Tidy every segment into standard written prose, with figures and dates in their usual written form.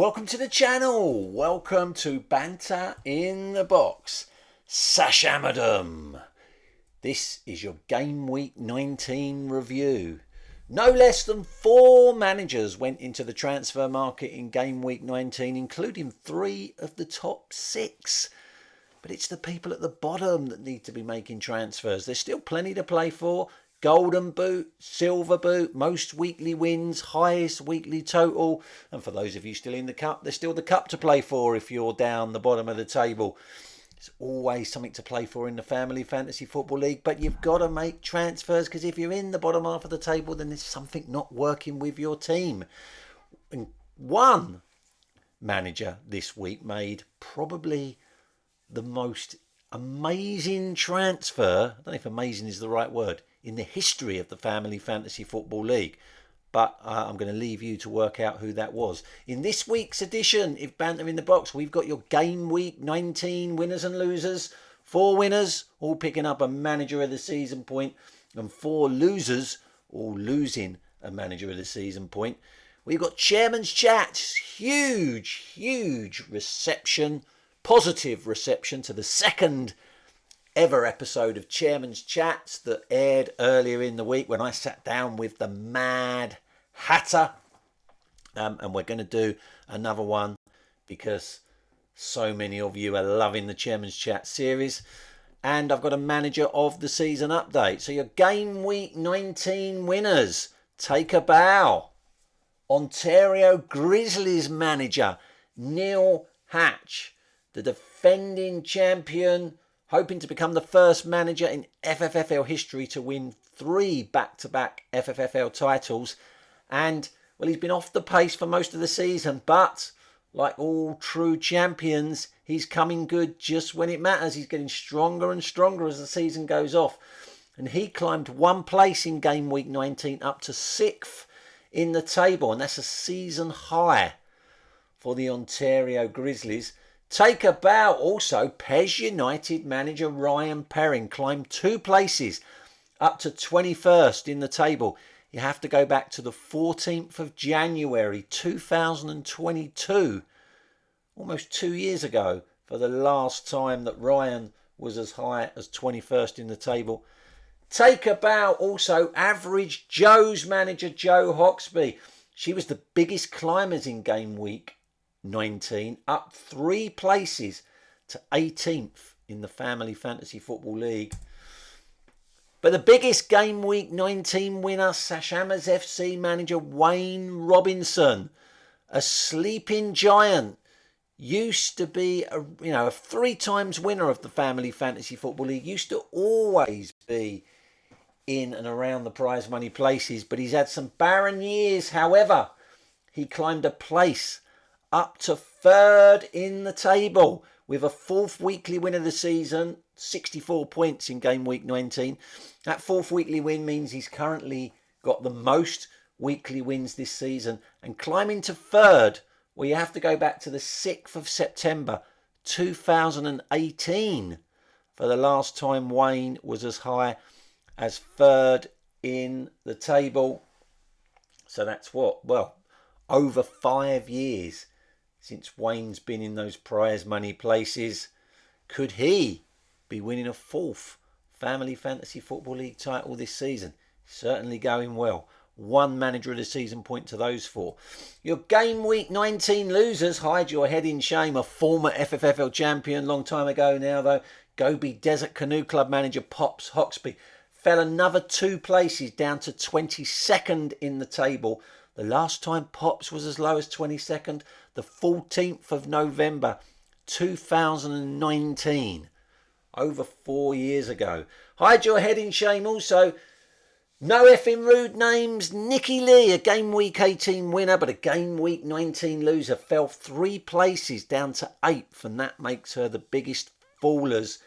Welcome to the channel. Welcome to Banter in the Box. Sashammered. This is your Game Week 19 review. No less than 4 managers went into the transfer market in Game Week 19, including 3 of the top 6. But it's the people at the bottom that need to be making transfers. There's still plenty to play for. Golden boot, silver boot, most weekly wins, highest weekly total. And for those of you still in the cup, there's still the cup to play for if you're down the bottom of the table. There's always something to play for in the Family Fantasy Football League, but you've got to make transfers because if you're in the bottom half of the table, then there's something not working with your team. And one manager this week made probably the most amazing transfer. I don't know if amazing is the right word, in the history of the Family Fantasy Football League. But I'm going to leave you to work out who that was. In this week's edition of Banter in the Box, we've got your Game Week 19 winners and losers. 4 winners, all picking up a Manager of the Season point, and 4 losers, all losing a Manager of the Season point. We've got Chairman's Chat. Huge reception, positive reception to the second ever episode of Chairman's Chats that aired earlier in the week when I sat down with the Mad Hatter. And we're going to do another one because so many of you are loving the Chairman's Chat series. And I've got a Manager of the Season update. So your Game Week 19 winners, take a bow. Ontario Grizzlies manager Neil Hatch, the defending champion, hoping to become the first manager in FFFL history to win 3 back-to-back FFFL titles. And, well, he's been off the pace for most of the season, but like all true champions, he's coming good just when it matters. He's getting stronger and stronger as the season goes off. And he climbed 1 place in Game Week 19 up to 6th in the table, and that's a season high for the Ontario Grizzlies. Take a bow also, Pez United manager Ryan Perrin climbed 2 places up to 21st in the table. You have to go back to the 14th of January 2022, almost 2 years ago, for the last time that Ryan was as high as 21st in the table. Take a bow also, Average Joe's manager Joe Hoxby. She was the biggest climbers in Game Week 19, up 3 places to 18th in the Family Fantasy Football League. But the biggest Game Week 19 winner, Sashammered FC manager Wayne Robinson, a sleeping giant, used to be a 3 times winner of the Family Fantasy Football League, used to always be in and around the prize money places, but he's had some barren years. However, he climbed a place up to 3rd in the table with a 4th weekly win of the season, 64 points in Game Week 19. That 4th weekly win means he's currently got the most weekly wins this season. And climbing to 3rd, well, you have to go back to the 6th of September 2018 for the last time Wayne was as high as 3rd in the table. So that's what? Well, over 5 years since Wayne's been in those prize money places. Could he be winning a 4th Family Fantasy Football League title this season? Certainly going well. 1 Manager of the Season point to those 4. Your Game Week 19 losers, hide your head in shame. A former FFFL champion, long time ago now though, Gobi Desert Canoe Club manager Pops Hoxby fell another 2 places down to 22nd in the table. The last time Pops was as low as 22nd, the 14th of November 2019, over 4 years ago. Hide your head in shame also. No effing rude names. Nikki Lee, a Game Week 18 winner, but a Game Week 19 loser, fell 3 places down to 8th, and that makes her the biggest fallers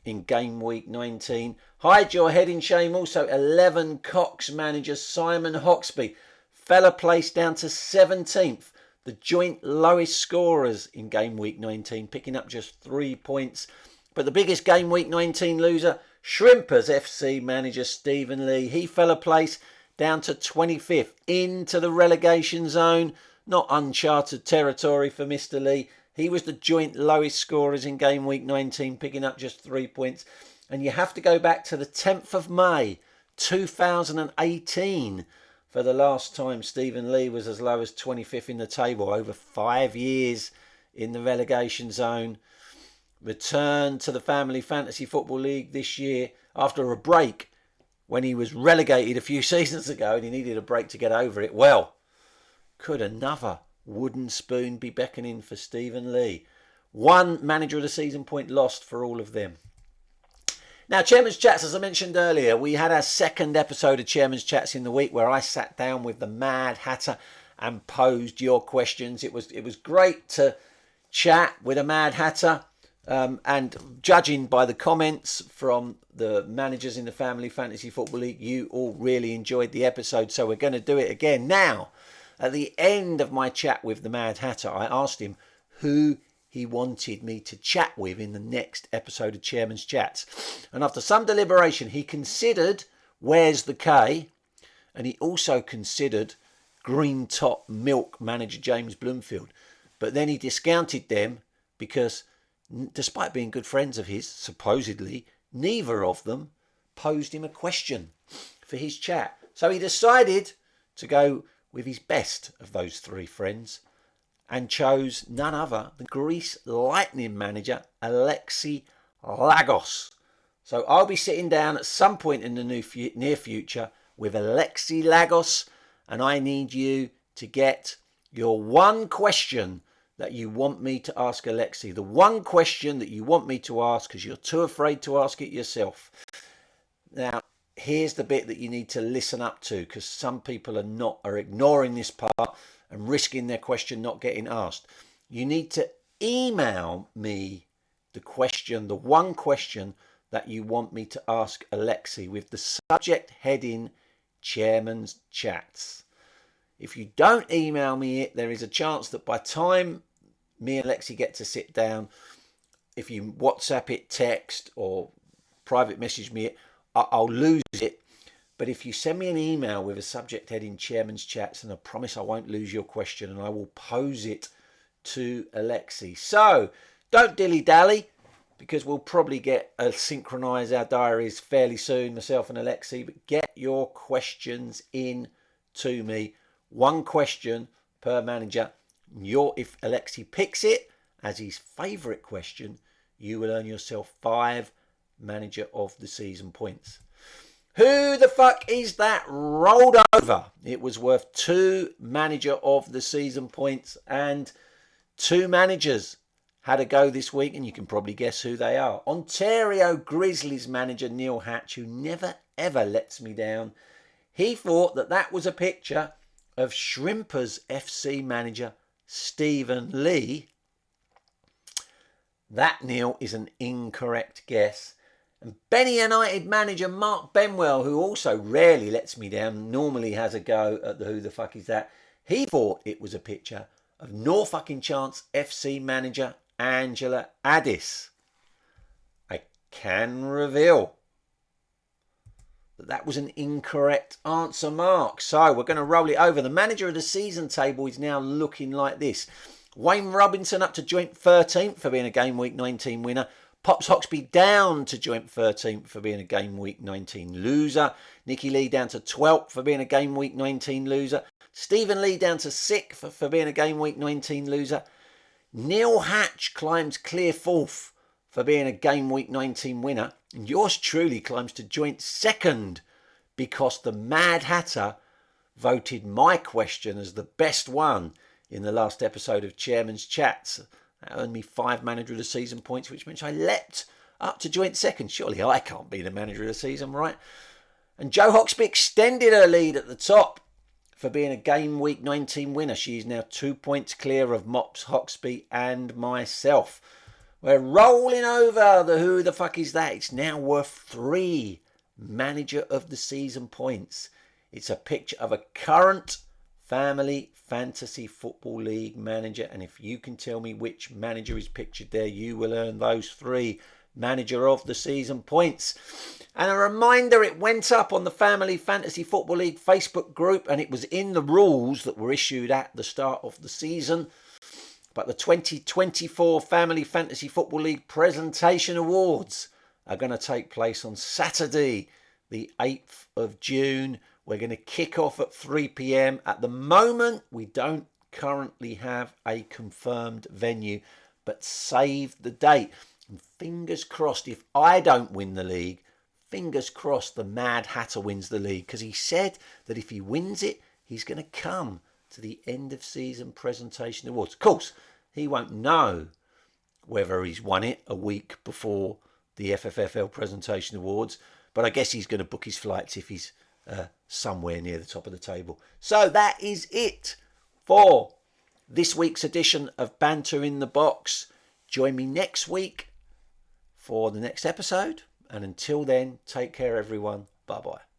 in Game Week 19. Hide your head in shame also. 11 Cox manager Simon Hoxby fell a place down to 17th, the joint lowest scorers in Game Week 19, picking up just 3 points. But the biggest Game Week 19 loser, Shrimpers FC manager Stephen Lee. He fell a place down to 25th, into the relegation zone. not uncharted territory for Mr. Lee. He was the joint lowest scorers in game week 19, picking up just 3 points. And you have to go back to the 10th of May, 2018, for the last time Stephen Lee was as low as 25th in the table, over 5 years in the relegation zone. Returned to the Family Fantasy Football League this year after a break when he was relegated a few seasons ago and he needed a break to get over it. Well, could another wooden spoon be beckoning for Stephen Lee? One manager of the season point lost for all of them. Now, Chairman's Chats, as I mentioned earlier, we had our second episode of Chairman's Chats in the week where I sat down with the Mad Hatter and posed your questions. It was great to chat with a Mad Hatter, and judging by the comments from the managers in the Family Fantasy Football League, you all really enjoyed the episode, so we're going to do it again. Now, at the end of my chat with the Mad Hatter, I asked him who he wanted me to chat with in the next episode of Chairman's Chats. And after some deliberation, he considered Where's the K, and he also considered Green Top Milk manager James Bloomfield. But then he discounted them because, despite being good friends of his, supposedly, neither of them posed him a question for his chat. So he decided to go with his best of those three friends, and chose none other than Greece Lightning manager Alexi Lagos. So I'll be sitting down at some point in the near future with Alexi Lagos, and I need you to get your one question that you want me to ask Alexi. The one question that you want me to ask because you're too afraid to ask it yourself. Now, here's the bit that you need to listen up to, because some people are ignoring this part and risking their question not getting asked. You need to email me the question, the one question that you want me to ask Alexi, with the subject heading Chairman's Chats. If you don't email me it, there is a chance that by the time me and Alexi get to sit down, if you WhatsApp it, text, or private message me it, I'll lose it. But if you send me an email with a subject heading Chairman's Chats, and I promise I won't lose your question, and I will pose it to Alexi. So don't dilly-dally, because we'll probably synchronise our diaries fairly soon, myself and Alexi. But get your questions in to me. One question per manager. If Alexi picks it as his favourite question, you will earn yourself 5 manager of the season points. Who the fuck is that rolled over? It was worth 2 manager of the season points, and 2 managers had a go this week, and you can probably guess who they are. Ontario Grizzlies manager Neil Hatch, who never ever lets me down. He thought that was a picture of Shrimpers FC manager Stephen Lee. That, Neil, is an incorrect guess. And Benny United manager Mark Benwell, who also rarely lets me down, normally has a go at the who the fuck is that, he thought it was a picture of No Fucking Chance FC manager Angela Addis. I can reveal that was an incorrect answer, Mark. So we're going to roll it over. The manager of the season table is now looking like this. Wayne Robinson up to joint 13th for being a game week 19 winner. Pops Hoxby down to joint 13th for being a game week 19 loser. Nicky Lee down to 12th for being a game week 19 loser. Stephen Lee down to 6th for being a game week 19 loser. Neil Hatch climbs clear 4th for being a game week 19 winner. And yours truly climbs to joint 2nd because the Mad Hatter voted my question as the best one in the last episode of Chairman's Chats. That earned me 5 manager of the season points, which means I leapt up to joint 2nd. Surely I can't be the manager of the season, right? And Jo Hoxby extended her lead at the top for being a game week 19 winner. She is now 2 points clear of Mops Hoxby and myself. We're rolling over the who the fuck is that. It's now worth 3 manager of the season points. It's a picture of a current Family Fantasy Football League manager, and if you can tell me which manager is pictured there, you will earn those 3 Manager of the Season points. And a reminder, it went up on the Family Fantasy Football League Facebook group, and it was in the rules that were issued at the start of the season. But the 2024 Family Fantasy Football League Presentation Awards are going to take place on Saturday, the 8th of June. We're going to kick off at 3 p.m. At the moment, we don't currently have a confirmed venue, but save the date. And fingers crossed, if I don't win the league, fingers crossed the Mad Hatter wins the league, because he said that if he wins it, he's going to come to the end of season presentation awards. Of course, he won't know whether he's won it a week before the FFFL presentation awards, but I guess he's going to book his flights if he's somewhere near the top of the table. So that is it for this week's edition of Banter in the Box. Join me next week for the next episode. And until then, take care, everyone. Bye-bye.